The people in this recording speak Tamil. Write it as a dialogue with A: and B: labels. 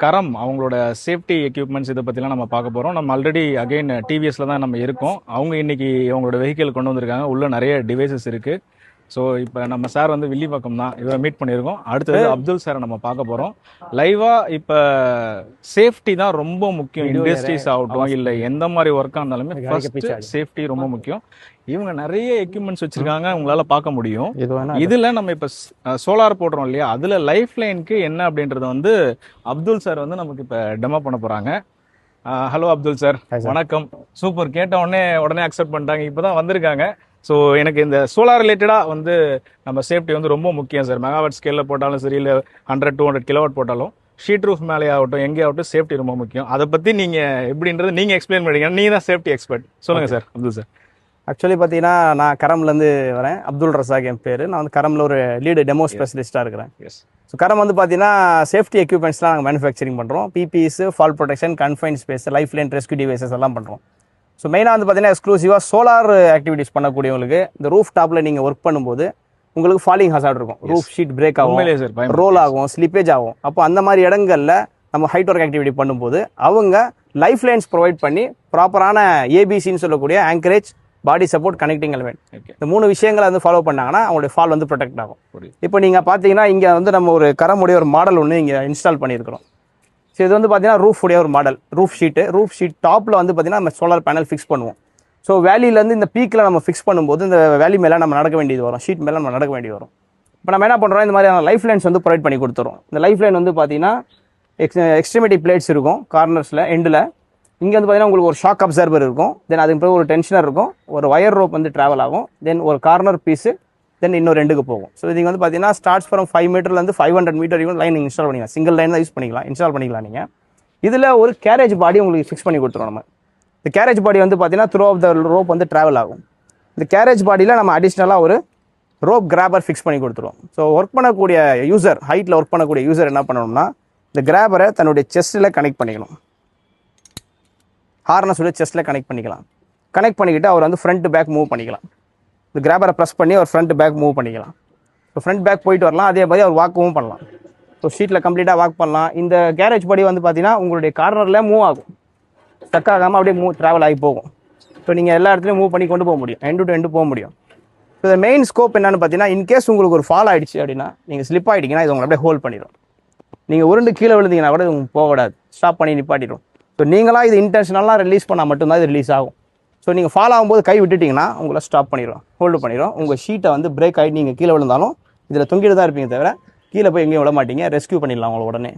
A: கரம் அவங்களோட சேஃப்டி எக்யூப்மெண்ட்ஸ் இதை பற்றிலாம் நம்ம பார்க்க போகிறோம். நம்ம ஆல்ரெடி அகைன் டிவிஎஸ்ல தான் நம்ம இருக்கோம். அவங்க இன்னைக்கு அவங்களோட வெஹிக்கிள் கொண்டு வந்திருக்காங்க. உள்ள நிறைய டிவைசஸ் இருக்கு. ஸோ இப்போ நம்ம சார் வந்து வில்லிவாக்கம் தான், இவரை மீட் பண்ணியிருக்கோம். அடுத்தது அப்துல் சாரை நம்ம பார்க்க போகிறோம். லைவாக இப்போ சேஃப்டி தான் ரொம்ப முக்கியம். இண்டஸ்ட்ரீஸ் ஆகட்டும் இல்லை எந்த மாதிரி ஒர்க்காக இருந்தாலுமே ஃபர்ஸ்ட் சேஃப்டி ரொம்ப முக்கியம். இவங்க நிறைய எக்யூப்மெண்ட்ஸ் வச்சிருக்காங்க, உங்களால பார்க்க முடியும். இதுல நம்ம இப்ப சோலார் போடுறோம் இல்லையா, அதுல லைஃப் லைனுக்கு என்ன அப்படின்றது வந்து அப்துல் சார் வந்து நமக்கு இப்ப டெமோ பண்ண போறாங்க. ஹலோ அப்துல் சார், வணக்கம். சூப்பர், கேட்ட உடனே அக்செப்ட் பண்ணிட்டாங்க, இப்பதான் வந்திருக்காங்க. ஸோ எனக்கு இந்த சோலார் ரிலேட்டடாக வந்து நம்ம சேஃப்டி வந்து ரொம்ப முக்கியம் சார். மெகாவாட் ஸ்கேலில் போட்டாலும் சரி, இல்லை 100-200 கிலோவாட் போட்டாலும் ஷீட் ரூஃப் மேலே ஆகட்டும் எங்கே ஆகட்டும் சேஃப்டி ரொம்ப முக்கியம். அதை பற்றி நீங்கள் எப்படின்றது நீங்கள் எக்ஸ்பிளைன் பண்ணுறீங்க. நீங்கள் தான் சேஃப்டி எக்ஸ்பர்ட், சொல்லுங்கள் சார். அப்துல் சார்,
B: ஆக்சுவலி பார்த்தீங்கன்னா நான் கரம்லேருந்து வரேன். அப்துல் ரசாக் என் பேர். நான் வந்து கரமில் ஒரு லீடு டெமோ ஸ்பெஷலிஸ்ட்டாக இருக்கிறேன். ஸோ கரம் வந்து பார்த்தீங்கன்னா சேஃப்டி எக்யூப்மெண்ட்ஸ்லாம் நாங்கள் மேனுஃபேக்சரிங் பண்ணுறோம். PBS, fall protection, confine space, life line rescue devices எல்லாம் பண்ணுறோம். ஸோ மெயினாக வந்து பார்த்தீங்கன்னா எக்ஸ்க்ளூசிவாக சோலார் ஆக்டிவிட்டிஸ் பண்ணக்கூடியவங்களுக்கு இந்த ரூஃப் டாப்பில் நீங்கள் ஒர்க் பண்ணும்போது உங்களுக்கு ஃபாலிங் ஹசார்ட் இருக்கும். ரூஃப் ஷீட் பிரேக் ஆகும், ரோல் ஆகும், ஸ்லிப்பேஜ் ஆகும். அப்போ அந்த மாதிரி இடங்களில் நம்ம ஹைட் ஒர்க் ஆக்டிவிட்டி பண்ணும்போது அவங்க லைஃப் லைன்ஸ் ப்ரொவைட் பண்ணி ப்ராப்பரான ஏபிசின்னு சொல்லக்கூடிய ஆங்கரேஜ், பாடி சப்போர்ட், கனெக்டிங் எலிமெண்ட், இந்த 3 விஷயங்களை வந்து ஃபாலோ பண்ணாங்கன்னா அவங்களுடைய ஃபால் வந்து ப்ரொடெக்ட் ஆகும். இப்போ நீங்கள் பார்த்தீங்கன்னா இங்கே வந்து நம்ம ஒரு கரமுடைய ஒரு மாடல் ஒன்று இங்கே இன்ஸ்டால் பண்ணியிருக்கிறோம். ஸோ இது வந்து பார்த்தீங்கன்னா ரூஃப் உடைய ஒரு மாடல். ரூஃப் ஷீட் டாப்பில் வந்து பார்த்தீங்கன்னா நம்ம சோலார் பேனல் ஃபிக்ஸ் பண்ணுவோம். ஸோ வேலியிலேருந்து இந்த பீக்கில் நம்ம ஃபிக்ஸ் பண்ணும்போது இந்த வேலி மேலே நம்ம நடக்க வேண்டியது வரும், ஷீட் மேலே நம்ம நடக்க வேண்டியது வரும். இப்போ நம்ம என்ன பண்ணுறோம், இந்த மாதிரியான லைஃப் லைன்ஸ் வந்து ப்ரொவைட் பண்ணி கொடுத்துரும். இந்த லைஃப் லைன் வந்து பார்த்தீங்கன்னா எக்ஸ்ட்ரிமிட்டி பிளேட்ஸ் இருக்கும் கார்னர்ஸில், எண்டில். இங்கே வந்து பார்த்தீங்கன்னா உங்களுக்கு ஒரு ஷாக் அப்சர்வர் இருக்கும். தென் அதுக்கு பிறகு ஒரு டென்ஷனர் இருக்கும், ஒரு ஒயர் ரோப் வந்து ட்ராவல் ஆகும். தென் ஒரு கார்னர் பீஸு, தென் இன்னொரு ரெண்டுக்கு போகும். ஸோ இது வந்து பார்த்தீங்கன்னா ஸ்டார்ட்ஸ் ஃப்ரம் 5 மீட்டர்லேருந்து 500 மீட்டர் வரைக்கும் லைன் இன்ஸ்டால் பண்ணிக்கலாம். சிங்கிள் லைன் தான் யூஸ் பண்ணிக்கலாம், இன்ஸ்டால் பண்ணிக்கலாம் நீங்கள். இதில் ஒரு கேரேஜ் பாடி உங்களுக்கு ஃபிக்ஸ் பண்ணி கொடுத்துருவோம் நம்ம. இந்த கேரேஜ் பாடி வந்து பார்த்தீங்கன்னா த்ரூ ஆஃப் த ரோப் வந்து ட்ராவல் ஆகும். இந்த கேரேஜ் பாடியில் நம்ம அடிஷ்னலாக ஒரு ரோப் கிராபர் ஃபிக்ஸ் பண்ணி கொடுத்துருவோம். ஸோ ஒர்க் பண்ணக்கூடிய யூசர், ஹைட்டில் ஒர்க் பண்ணக்கூடிய யூசர் என்ன பண்ணணும்னா இந்த கிராபரை தன்னுடைய செஸ்ட்டில் கனெக்ட் பண்ணிக்கணும். ஹார்னஸோட செஸ்ட்டில் கனெக்ட் பண்ணிக்கலாம். கனெக்ட் பண்ணிக்கிட்டு அவர் வந்து ஃப்ரண்ட் பேக் மூவ் பண்ணிக்கலாம். இந்த கிராபரை ப்ரெஸ் பண்ணி அவர் ஃப்ரண்ட் பேக் மூவ் பண்ணிக்கலாம். ஸோ ஃப்ரண்ட் பேக் போயிட்டு வரலாம். அதே மாதிரி அவர் வாக்கவும் பண்ணலாம். ஸோ ஷீட்டில் கம்ப்ளீட்டாக வாக் பண்ணலாம். இந்த கேரேஜ் படி வந்து பார்த்தீங்கன்னா உங்களுடைய கார்னரில் மூவ் ஆகும், ஸ்டக் ஆகாமல் அப்படியே ட்ராவல் ஆகி போகும். ஸோ நீங்கள் எல்லா இடத்துலையும் மூவ் பண்ணி கொண்டு போக முடியும், எண்டு டு எண்டு போக முடியும். ஸோ இந்த மெயின் ஸ்கோப் என்னென்னு பார்த்தீங்கன்னா, இன்கேஸ் உங்களுக்கு ஒரு ஃபால் ஆகிடுச்சு அப்படின்னா, நீங்கள் ஸ்லிப் ஆகிட்டீங்கன்னா இது உங்களை அப்படியே ஹோல்ட் பண்ணிடும். நீங்கள் உருண்டு கீழே விழுந்தீங்கன்னா கூட உங்களுக்கு போகக்கூடாது, ஸ்டாப் பண்ணி நிப்பாட்டிடும். ஸோ நீங்களாக இது இன்டென்ஷனலாக ரிலீஸ் பண்ணால் மட்டும்தான் இது ரிலீஸ் ஆகும். ஸோ நீங்கள் ஃபால் ஆகும்போது கை விட்டுட்டிங்கன்னா உங்களை ஸ்டாப் பண்ணிடும், ஹோல்டு பண்ணிடும். உங்கள் ஷீட்டை வந்து பிரேக் ஆகிட்டு நீங்கள் கீழே விழுந்தாலும் இதில் தொங்கிட்டு தான் இருப்பீங்க தவிர கீழே போய் எங்கேயும் விட மாட்டீங்க. ரெஸ்க்யூ பண்ணிடலாம் உங்களை உடனே.